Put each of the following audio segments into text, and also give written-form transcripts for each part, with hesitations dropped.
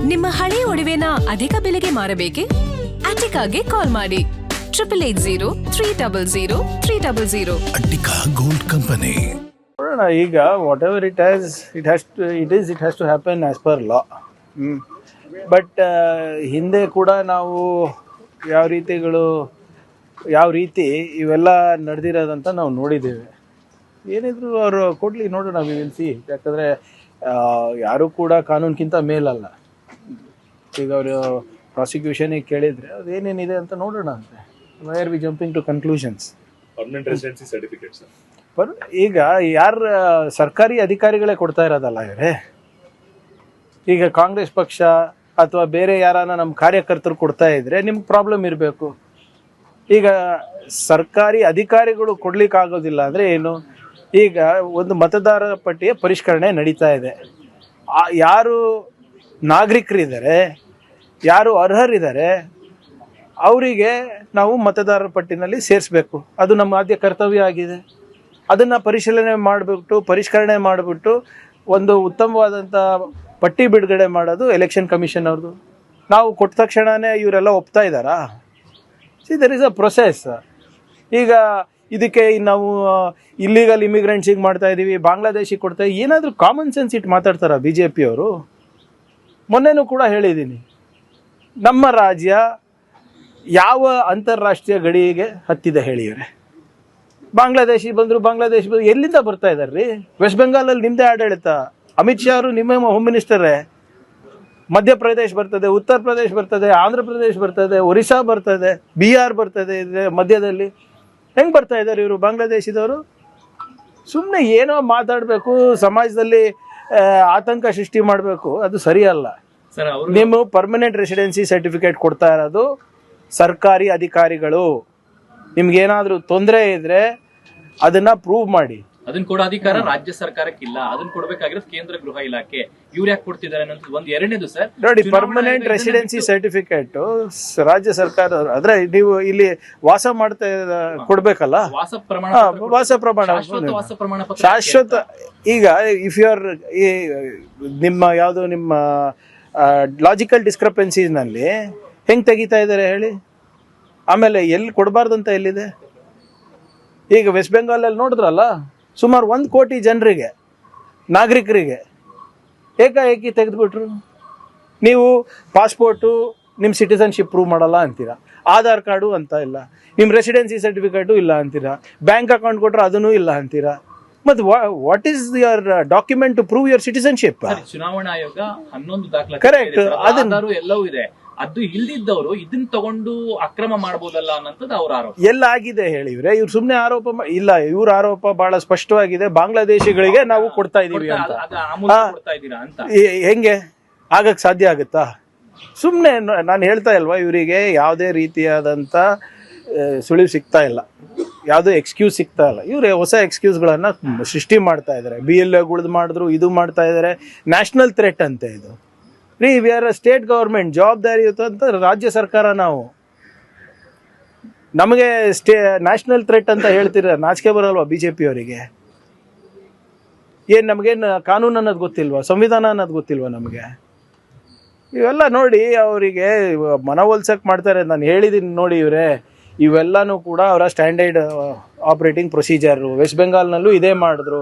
ನಿಮ್ಮ ಹಳೆಯ ಒಡವೆನ ಅಧಿಕ ಬೆಲೆಗೆ ಮಾರಬೇಕೆ? ಅಟಿಕಾಗೆ ಕಾಲ್ ಮಾಡಿ 8880 Attica Gold Company. ನೋಡೋಣ, ಈಗ whatever it has to happen as per law. But ಹಿಂದೆ ಕೂಡ ನಾವು ಯಾವ ರೀತಿ ಇವೆಲ್ಲ ನಡೆದಿರೋದಂತ ನಾವು ನೋಡಿದ್ದೇವೆ. ಏನಿದ್ರು ಅವರು ಕೊಡಲಿ, ನೋಡೋಣ, ವಿ ವಿಲ್ ಸಿ. ಯಾಕಂದರೆ ಯಾರೂ ಕೂಡ ಕಾನೂನಿಗಿಂತ ಮೇಲಲ್ಲ. ಈಗ ಅವರು ಪ್ರಾಸಿಕ್ಯೂಷನಿಗೆ ಕೇಳಿದರೆ ಅದೇನೇನಿದೆ ಅಂತ ನೋಡೋಣ ಅಂತೆ. Why are we jumping to conclusions? Permanent residency certificate sir. ಈಗ ಯಾರು ಸರ್ಕಾರಿ ಅಧಿಕಾರಿಗಳೇ ಕೊಡ್ತಾ ಇರೋದಲ್ಲ ಇವರೇ. ಈಗ ಕಾಂಗ್ರೆಸ್ ಪಕ್ಷ ಅಥವಾ ಬೇರೆ ಯಾರನ್ನ ನಮ್ಮ ಕಾರ್ಯಕರ್ತರು ಕೊಡ್ತಾ ಇದ್ರೆ ನಿಮ್ಗೆ ಪ್ರಾಬ್ಲಮ್ ಇರಬೇಕು. ಈಗ ಸರ್ಕಾರಿ ಅಧಿಕಾರಿಗಳು ಕೊಡ್ಲಿಕ್ಕಾಗೋದಿಲ್ಲ ಅಂದರೆ ಏನು? ಈಗ ಒಂದು ಮತದಾರರ ಪಟ್ಟಿಯ ಪರಿಷ್ಕರಣೆ ನಡೀತಾ ಇದೆ. ಯಾರು ನಾಗರಿಕರಿದ್ದಾರೆ, ಯಾರು ಅರ್ಹರಿದ್ದಾರೆ, ಅವರಿಗೆ ನಾವು ಮತದಾರರ ಪಟ್ಟಿನಲ್ಲಿ ಸೇರಿಸ್ಬೇಕು. ಅದು ನಮ್ಮ ಆದ್ಯ ಕರ್ತವ್ಯ ಆಗಿದೆ. ಅದನ್ನು ಪರಿಷ್ಕರಣೆ ಮಾಡಿಬಿಟ್ಟು ಒಂದು ಉತ್ತಮವಾದಂಥ ಪಟ್ಟಿ ಬಿಡುಗಡೆ ಮಾಡೋದು ಎಲೆಕ್ಷನ್ ಕಮಿಷನ್ ಅವ್ರದ್ದು. ನಾವು ಕೊಟ್ಟ ತಕ್ಷಣವೇ ಇವರೆಲ್ಲ ಒಪ್ತಾ ಇದ್ದಾರಾ? There is a process. ಈಗ ಇದಕ್ಕೆ ನಾವು ಇಲ್ಲಿಗಲ್ ಇಮಿಗ್ರೆಂಟ್ಸಿಗೆ ಮಾಡ್ತಾ ಇದ್ದೀವಿ, ಬಾಂಗ್ಲಾದೇಶಿಗೆ ಕೊಡ್ತಾ ಇದ್ದೀವಿ, ಏನಾದರೂ ಕಾಮನ್ ಸೆನ್ಸ್ ಇಟ್ಟು ಮಾತಾಡ್ತಾರ ಬಿ ಜೆ ಪಿಯವರು? ಮೊನ್ನೆನೂ ಕೂಡ ಹೇಳಿದ್ದೀನಿ, ನಮ್ಮ ರಾಜ್ಯ ಯಾವ ಅಂತಾರಾಷ್ಟ್ರೀಯ ಗಡಿಗೆ ಹತ್ತಿದೆ ಹೇಳಿವ್ರೆ? ಬಾಂಗ್ಲಾದೇಶಿ ಬಂದರು, ಎಲ್ಲಿಂದ ಬರ್ತಾ ಇದ್ದಾರೆ ರೀ? ವೆಸ್ಟ್ ಬೆಂಗಾಲಲ್ಲಿ ನಿಮ್ಮದೇ ಆಡಳಿತ. ಅಮಿತ್ ಶಾ ಅವರು ನಿಮ್ಮ ಹೋಮ್ ಮಿನಿಸ್ಟರೇ. ಮಧ್ಯಪ್ರದೇಶ್ ಬರ್ತದೆ, ಉತ್ತರ ಪ್ರದೇಶ್ ಬರ್ತದೆ, ಆಂಧ್ರ ಪ್ರದೇಶ್ ಬರ್ತದೆ, ಒರಿಸ್ಸಾ ಬರ್ತದೆ, ಬಿಹಾರ್ ಬರ್ತದೆ. ಮಧ್ಯದಲ್ಲಿ ಹೆಂಗೆ ಬರ್ತಾ ಇದ್ದಾರೆ ಇವರು ಬಾಂಗ್ಲಾದೇಶದವರು? ಸುಮ್ಮನೆ ಏನೋ ಮಾತಾಡಬೇಕು, ಸಮಾಜದಲ್ಲಿ ಆತಂಕ ಸೃಷ್ಟಿ ಮಾಡಬೇಕು, ಅದು ಸರಿಯಲ್ಲ. ನಿಮ್ಮ ಪರ್ಮನೆಂಟ್ ರೆಸಿಡೆನ್ಸಿ ಸರ್ಟಿಫಿಕೇಟ್ ಕೊಡ್ತಾ ಇರೋದು ಸರ್ಕಾರಿ ಅಧಿಕಾರಿಗಳು. ನಿಮ್ಗೇನಾದ್ರೂ ತೊಂದರೆ ಇದ್ರೆ ಅದನ್ನ ಪ್ರೂವ್ ಮಾಡಿ. ಅದನ್ನ ಕೊಡೋ ಅಧಿಕಾರ ರಾಜ್ಯ ಸರ್ಕಾರಕ್ಕಿಲ್ಲ, ಅದನ್ನ ಕೊಡ್ಬೇಕಾಗಿರೋದು ಕೇಂದ್ರ ಗೃಹ ಇಲಾಖೆ. ಇವ್ರು ಯಾಕೆ ಕೊಡ್ತಿದ್ದಾರೆ ಅನ್ನೋದು ಒಂದು. ಎರಡನೇದು ಸರ್, ನೋಡಿ, ಪರ್ಮನೆಂಟ್ ರೆಸಿಡೆನ್ಸಿ ಸರ್ಟಿಫಿಕೇಟ್ ರಾಜ್ಯ ಸರ್ಕಾರ, ಅಂದ್ರೆ ನೀವು ಇಲ್ಲಿ ವಾಸ ಮಾಡ್ತಾ ಕೊಡ್ಬೇಕಲ್ಲ, ವಾಸ ಪ್ರಮಾಣ ಶಾಶ್ವತ. ಈಗ ಇಫ್ ಯು ಆರ್ ನಿಮ್ಮ ಲಾಜಿಕಲ್ ಡಿಸ್ಕ್ರಪೆನ್ಸೀಸ್ ನಲ್ಲಿ ಹೆಂಗ್ ತೆಗಿತಾ ಇದ್ದಾರೆ ಹೇಳಿ? ಆಮೇಲೆ ಎಲ್ಲಿ ಕೊಡಬಾರ್ದಂತ ಎಲ್ಲಿದೆ? ಈಗ ವೆಸ್ಟ್ ಬೆಂಗಾಲಲ್ಲಿ ನೋಡಿದ್ರಲ್ಲ, ಸುಮಾರು 1 ಕೋಟಿ ಜನರಿಗೆ, ನಾಗರಿಕರಿಗೆ ಏಕಾಏಕಿ ತೆಗೆದುಬಿಟ್ರು. ನೀವು ಪಾಸ್ಪೋರ್ಟು, ನಿಮ್ಮ ಸಿಟಿಸನ್ಶಿಪ್ ಪ್ರೂವ್ ಮಾಡಲ್ಲ ಅಂತೀರಾ, ಆಧಾರ್ ಕಾರ್ಡು ಅಂತ ಇಲ್ಲ, ನಿಮ್ಮ ರೆಸಿಡೆನ್ಸಿ ಸರ್ಟಿಫಿಕೇಟು ಇಲ್ಲ ಅಂತೀರಾ, ಬ್ಯಾಂಕ್ ಅಕೌಂಟ್ ಕೊಟ್ಟರೆ ಅದನ್ನೂ ಇಲ್ಲ ಅಂತೀರಾ. ಮತ್ತು what is your document to prove your citizenship? ಚುನಾವಣಾ ಆಯೋಗ 11 ದಾಖಲಾತಿ ಕರೆಕ್ಟ್, ಅದನ್ನು ಎಲ್ಲವೂ ಇದೆ. ಅದು ಇಲ್ದಿದ್ದವರು ಇದನ್ನ ತಗೊಂಡು ಅಕ್ರಮ ಮಾಡಬಹುದಲ್ಲ ಅನ್ನೋದು ಅವ್ರ ಆರೋಪ. ಎಲ್ಲ ಆಗಿದೆ ಹೇಳಿವ್ರೆ ಇವ್ರು ಸುಮ್ನೆ ಆರೋಪ ಇಲ್ಲ. ಇವ್ರ ಆರೋಪ ಬಹಳ ಸ್ಪಷ್ಟವಾಗಿದೆ, ಬಾಂಗ್ಲಾದೇಶಿಗಳಿಗೆ ನಾವು ಕೊಡ್ತಾ ಇದೀವಿ ಅಂತ. ಹೆಂಗೆ ಆಗಕ್ ಸಾಧ್ಯ ಆಗುತ್ತಾ? ಸುಮ್ನೆ ನಾನು ಹೇಳ್ತಾ ಇಲ್ವಾ, ಇವರಿಗೆ ಯಾವುದೇ ರೀತಿಯಾದಂತ ಸುಳಿವು ಸಿಗ್ತಾ ಇಲ್ಲ, ಯಾವುದೋ ಎಕ್ಸ್ಕ್ಯೂಸ್ ಸಿಗ್ತಾ ಇಲ್ಲ. ಇವ್ರು ಹೊಸ ಎಕ್ಸ್ಕ್ಯೂಸ್ಗಳನ್ನ ಸೃಷ್ಟಿ ಮಾಡ್ತಾ ಇದ್ದಾರೆ. BLOಗಳದ್ದು ಮಾಡಿದ್ರು, ಇದು ಮಾಡ್ತಾ ಇದ್ದಾರೆ. ನ್ಯಾಷನಲ್ ಥ್ರೆಟ್ ಅಂತೆ ಇದು ರೀ. We are a state government, ಜವಾಬ್ದಾರಿ ಅಂತ ರಾಜ್ಯ ಸರ್ಕಾರ. ನಾವು ನಮಗೆ ನ್ಯಾಷನಲ್ ಥ್ರೆಟ್ ಅಂತ ಹೇಳ್ತೀರ, ನಾಚಿಕೆ ಬರಲ್ವಾ BJP ಅವರಿಗೆ? ಏನು ನಮಗೇನು ಕಾನೂನು ಅನ್ನೋದು ಗೊತ್ತಿಲ್ವಾ? ಸಂವಿಧಾನ ಅನ್ನೋದು ಗೊತ್ತಿಲ್ವಾ ನಮಗೆ? ಇವೆಲ್ಲ ನೋಡಿ ಅವರಿಗೆ ಮನವೊಲ್ಸಕ್ಕೆ ಮಾಡ್ತಾರೆ. ನಾನು ಹೇಳಿದ್ದೀನಿ ನೋಡಿ, ಇವೆಲ್ಲನೂ ಕೂಡ ಅವರ ಸ್ಟ್ಯಾಂಡರ್ಡ್ ಆಪರೇಟಿಂಗ್ ಪ್ರೊಸೀಜರು. ವೆಸ್ಟ್ ಬೆಂಗಾಲ್ನಲ್ಲೂ ಇದೇ ಮಾಡಿದ್ರು.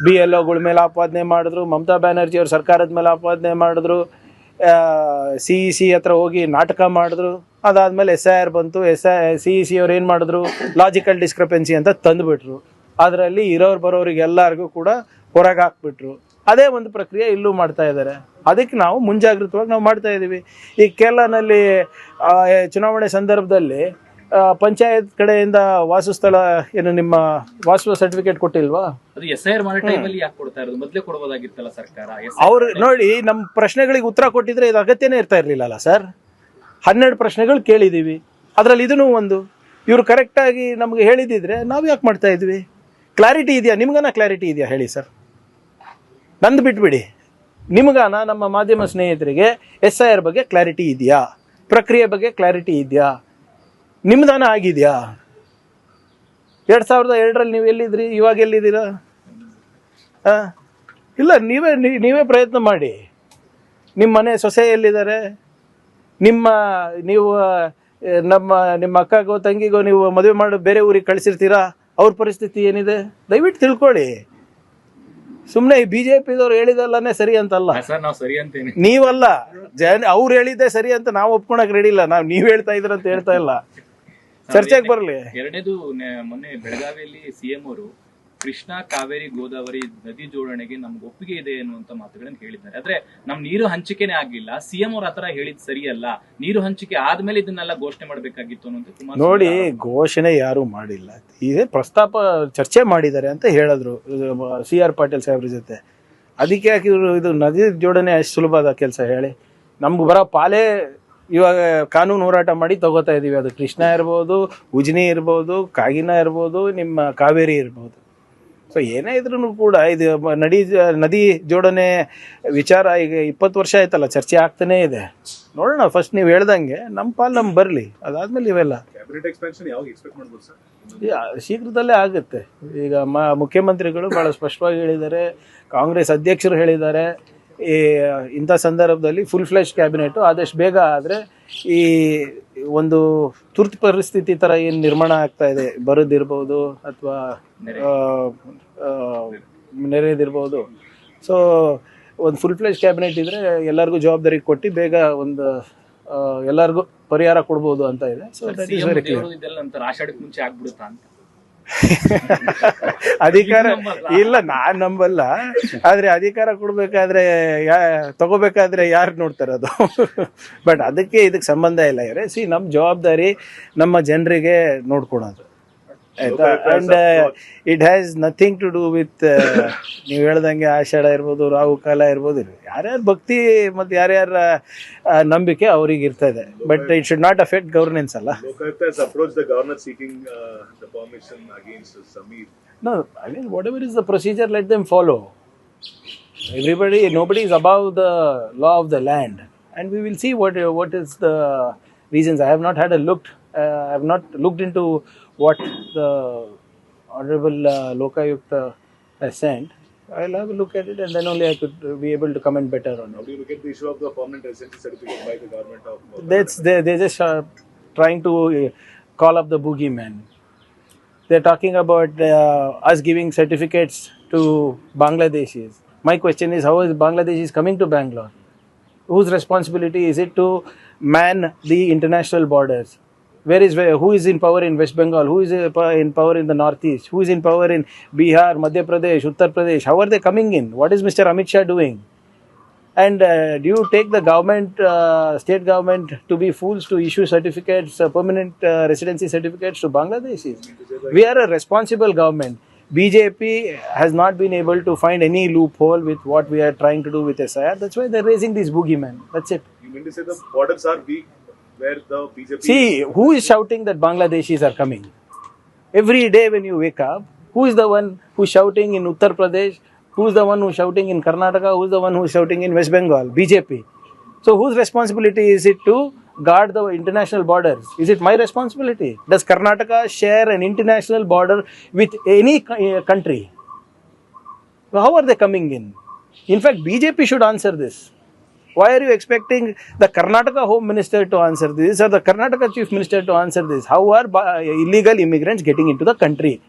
BLOಗಳ ಮೇಲೆ ಆಪಾದನೆ ಮಾಡಿದ್ರು, ಮಮತಾ ಬ್ಯಾನರ್ಜಿ ಅವ್ರ ಸರ್ಕಾರದ ಮೇಲೆ ಆಪಾದನೆ ಮಾಡಿದ್ರು, CEC ಹತ್ರ ಹೋಗಿ ನಾಟಕ ಮಾಡಿದ್ರು. ಅದಾದಮೇಲೆ SIR ಬಂತು. CEC ಅವ್ರು ಏನು ಮಾಡಿದ್ರು, ಲಾಜಿಕಲ್ ಡಿಸ್ಕ್ರಪೆನ್ಸಿ ಅಂತ ತಂದುಬಿಟ್ರು. ಅದರಲ್ಲಿ ಇರೋರು ಬರೋರಿಗೆ ಎಲ್ಲರಿಗೂ ಕೂಡ ಹೊರಗೆ ಹಾಕ್ಬಿಟ್ರು. ಅದೇ ಒಂದು ಪ್ರಕ್ರಿಯೆ ಇಲ್ಲೂ ಮಾಡ್ತಾ ಇದ್ದಾರೆ. ಅದಕ್ಕೆ ನಾವು ಮುಂಜಾಗ್ರತವಾಗಿ ನಾವು ಮಾಡ್ತಾ ಇದ್ದೀವಿ. ಈ ಕೇರಳನಲ್ಲಿ ಚುನಾವಣೆ ಸಂದರ್ಭದಲ್ಲಿ ಪಂಚಾಯತ್ ಕಡೆಯಿಂದ ವಾಸಸ್ಥಳ ಏನು ನಿಮ್ಮ ವಾಸ ಸರ್ಟಿಫಿಕೇಟ್ ಕೊಟ್ಟಿಲ್ವಾ? ಅವ್ರು ನೋಡಿ, ನಮ್ಮ ಪ್ರಶ್ನೆಗಳಿಗೆ ಉತ್ತರ ಕೊಟ್ಟಿದ್ರೆ ಇದು ಅಗತ್ಯನೇ ಇರ್ತಾ ಇರ್ಲಿಲ್ಲಲ್ಲ ಸರ್. 12 ಪ್ರಶ್ನೆಗಳು ಕೇಳಿದೀವಿ, ಅದರಲ್ಲಿ ಇದನ್ನು ಒಂದು. ಇವ್ರು ಕರೆಕ್ಟಾಗಿ ನಮ್ಗೆ ಹೇಳಿದಿದ್ರೆ ನಾವು ಯಾಕೆ ಮಾಡ್ತಾ ಇದ್ವಿ? ಕ್ಲಾರಿಟಿ ಇದೆಯಾ ನಿಮ್ಗನ? ಕ್ಲಾರಿಟಿ ಇದೆಯಾ ಹೇಳಿ ಸರ್? ನಂದು ಬಿಟ್ಬಿಡಿ, ನಿಮ್ಗಾನ ನಮ್ಮ ಮಾಧ್ಯಮ ಸ್ನೇಹಿತರಿಗೆ SIR ಬಗ್ಗೆ ಕ್ಲಾರಿಟಿ ಇದೆಯಾ? ಪ್ರಕ್ರಿಯೆ ಬಗ್ಗೆ ಕ್ಲಾರಿಟಿ ಇದೆಯಾ? ನಿಮ್ದಾನ ಆಗಿದೆಯಾ? 2002ರಲ್ಲಿ ನೀವು ಎಲ್ಲಿದ್ರಿ, ಇವಾಗ ಎಲ್ಲಿದ್ದೀರಾ? ಇಲ್ಲ, ನೀವೇ ಪ್ರಯತ್ನ ಮಾಡಿ. ನಿಮ್ಮ ಮನೆ ಸೊಸೆ ಎಲ್ಲಿದ್ದಾರೆ? ನೀವು ನಿಮ್ಮ ಅಕ್ಕಗೋ ತಂಗಿಗೋ ನೀವು ಮದುವೆ ಮಾಡಿ ಬೇರೆ ಊರಿಗೆ ಕಳಿಸಿರ್ತೀರಾ? ಅವ್ರ ಪರಿಸ್ಥಿತಿ ಏನಿದೆ ದಯವಿಟ್ಟು ತಿಳ್ಕೊಳ್ಳಿ. ಸುಮ್ಮನೆ ಈ BJPದವ್ರು ಹೇಳಿದಲ್ಲೇ ಸರಿ ಅಂತಲ್ಲ. ಸರ್ ನಾವು ಸರಿ ಅಂತೇನೆ, ನೀವಲ್ಲ, ಅವ್ರು ಹೇಳಿದ್ದೆ ಸರಿ ಅಂತ ನಾವು ಒಪ್ಕೊಳಕ್ ರೆಡಿ ಇಲ್ಲ. ನೀವ್ ಹೇಳ್ತಾ ಇದ್ರ ಅಂತ ಹೇಳ್ತಾ ಇಲ್ಲ, ಚರ್ಚೆಗೆ ಬರಲಿ. ಎರಡನೇದು ಮೊನ್ನೆ ಬೆಳಗಾವಿಯಲ್ಲಿ CM ಅವರು ಕೃಷ್ಣ ಕಾವೇರಿ ಗೋದಾವರಿ ನದಿ ಜೋಡಣೆಗೆ ನಮ್ಗೆ ಒಪ್ಪಿಗೆ ಇದೆ ಅನ್ನುವಂತ ಮಾತುಗಳನ್ನು ಹೇಳಿದ್ದಾರೆ. ಆದ್ರೆ ನಮ್ ನೀರು ಹಂಚಿಕೆನೆ ಆಗ್ಲಿಲ್ಲ. CM ಅವ್ರ ಆತರ ಹೇಳಿದ್ ಸರಿಯಲ್ಲ, ನೀರು ಹಂಚಿಕೆ ಆದ್ಮೇಲೆ ಇದನ್ನೆಲ್ಲ ಘೋಷಣೆ ಮಾಡ್ಬೇಕಾಗಿತ್ತು ಅನ್ನೋದು ನೋಡಿ. ಘೋಷಣೆ ಯಾರು ಮಾಡಿಲ್ಲ, ಇದೇ ಪ್ರಸ್ತಾಪ ಚರ್ಚೆ ಮಾಡಿದ್ದಾರೆ ಅಂತ ಹೇಳಿದ್ರು CR ಪಾಟೀಲ್ ಸಾಹೇಬ್ರ ಜೊತೆ. ಅದಕ್ಕೆ ಯಾಕೆ ಇದು ನದಿ ಜೋಡಣೆ ಅಷ್ಟು ಸುಲಭದ ಕೆಲಸ ಹೇಳಿ? ನಮ್ಗೆ ಬರೋ ಪಾಲೇ ಇವಾಗ ಕಾನೂನು ಹೋರಾಟ ಮಾಡಿ ತಗೋತಾ ಇದೀವಿ. ಅದು ಕೃಷ್ಣ ಇರ್ಬೋದು, ಉಜ್ನಿ ಇರ್ಬೋದು, ಕಾಗಿನ ಇರ್ಬೋದು, ನಿಮ್ಮ ಕಾವೇರಿ ಇರ್ಬೋದು. ಸೊ ಏನೇ ಇದ್ರೂ ಕೂಡ ಇದು ನದಿ ಜೋಡಣೆ ವಿಚಾರ ಈಗ 20 ವರ್ಷ ಆಯ್ತಲ್ಲ, ಚರ್ಚೆ ಆಗ್ತಾನೇ ಇದೆ. ನೋಡೋಣ, ಫಸ್ಟ್ ನೀವು ಹೇಳ್ದಂಗೆ ನಮ್ಮ ಪಾಲ್ ನಮ್ಗೆ ಬರಲಿ, ಅದಾದ್ಮೇಲೆ ಇವೆಲ್ಲ ಕ್ಯಾಬಿನೆಟ್ ಎಕ್ಸ್ಪಾನ್ಷನ್ ಯಾವಾಗ ಎಕ್ಸ್ಪೆಕ್ಟ್ ಮಾಡ್ಬೋದು ಸರ್? ಶೀಘ್ರದಲ್ಲೇ ಆಗುತ್ತೆ. ಈಗ ಮುಖ್ಯಮಂತ್ರಿಗಳು ಬಹಳ ಸ್ಪಷ್ಟವಾಗಿ ಹೇಳಿದ್ದಾರೆ, ಕಾಂಗ್ರೆಸ್ ಅಧ್ಯಕ್ಷರು ಹೇಳಿದ್ದಾರೆ, ಈ ಇಂಥ ಸಂದರ್ಭದಲ್ಲಿ ಫುಲ್ ಫ್ಲೆಶ್ ಕ್ಯಾಬಿನೆಟ್ ಆದಷ್ಟು ಬೇಗ ಆದರೆ ಈ ಒಂದು ತುರ್ತು ಪರಿಸ್ಥಿತಿ ಥರ ಏನು ನಿರ್ಮಾಣ ಆಗ್ತಾ ಇದೆ, ಬರೋದಿರ್ಬೋದು ಅಥವಾ ನೆರೆದಿರ್ಬೋದು. ಸೊ ಒಂದು ಫುಲ್ ಫ್ಲೆಶ್ ಕ್ಯಾಬಿನೆಟ್ ಇದ್ರೆ ಎಲ್ಲರಿಗೂ ಜವಾಬ್ದಾರಿ ಕೊಟ್ಟು ಬೇಗ ಒಂದು ಎಲ್ಲರಿಗೂ ಪರಿಹಾರ ಕೊಡ್ಬೋದು ಅಂತ ಇದೆ. So that is very clear. ಇದೆಲ್ಲ ನಂತರ ಆಷಾಢಕ್ಕೆ ಮುಂಚೆ ಆಗ್ಬಿಡುತ್ತಾ ಅಂತ ಅಧಿಕಾರ ಇಲ್ಲ, ನಾನ್ ನಂಬಲ್ಲ. ಆದ್ರೆ ಅಧಿಕಾರ ಕೊಡ್ಬೇಕಾದ್ರೆ ತಗೋಬೇಕಾದ್ರೆ ಯಾರು ನೋಡ್ತಾರೆ ಅದು? ಬಟ್ ಅದಕ್ಕೆ ಇದಕ್ಕೆ ಸಂಬಂಧ ಇಲ್ಲ ಇವ್ರೆ. ನಮ್ಮ ಜವಾಬ್ದಾರಿ ನಮ್ಮ ಜನರಿಗೆ ನೋಡ್ಕೊಳೋದು, ಆಯ್ತಾ? And it has nothing to do with ನೀವು ಹೇಳ್ದಂಗೆ ಆಷಾಢ ಇರ್ಬೋದು, ರಾಹು ಕಾಲ ಇರ್ಬೋದು, ಯಾರ್ಯಾರ ಭಕ್ತಿ ಮತ್ತು ಯಾರ್ಯಾರ ನಂಬಿಕೆ ಅವ್ರಿಗೆ ಇರ್ತದೆ. But it should not affect governance ಅಲ್ಲ. Lokaayukt has approached the governor seeking the permission against Sameer. No, I mean, whatever is the procedure, let them follow. Nobody is above the law of the land, and we will see what is the reasons. I have not had a look. I have not looked into what the Honorable Lokayukta has sent. I'll have a look at it, and then only I could be able to comment better on How it. do you look at the issue of the permanent residency certificate by the government of? They're just trying to call up the boogeyman. They're talking about us giving certificates to Bangladeshis. My question is, how is Bangladeshis coming to Bangalore? Whose responsibility is it to man the international borders? Who is in power in West Bengal? Who is in power in the Northeast? Who is in power in Bihar, Madhya Pradesh, Uttar Pradesh? How are they coming in? What is Mr. Amit Shah doing? And do you take the government, state government, to be fools to issue certificates, permanent residency certificates to Bangladeshis? We are a responsible government. BJP has not been able to find any loophole with what we are trying to do with SIR. That's why they're raising these boogeymen. That's it. You mean to say the borders are weak where the BJP? See, who is shouting that Bangladeshis are coming? Every day when you wake up, who is the one who's shouting in Uttar Pradesh? Who's the one who's shouting in Karnataka? Who's the one who's shouting in West Bengal? BJP. So whose responsibility is it to guard the international borders? Is it my responsibility? Does Karnataka share an international border with any country? How are they coming in? In fact, BJP should answer this. Why are you expecting the Karnataka Home Minister to answer this or the Karnataka Chief Minister to answer this? How are illegal immigrants getting into the country?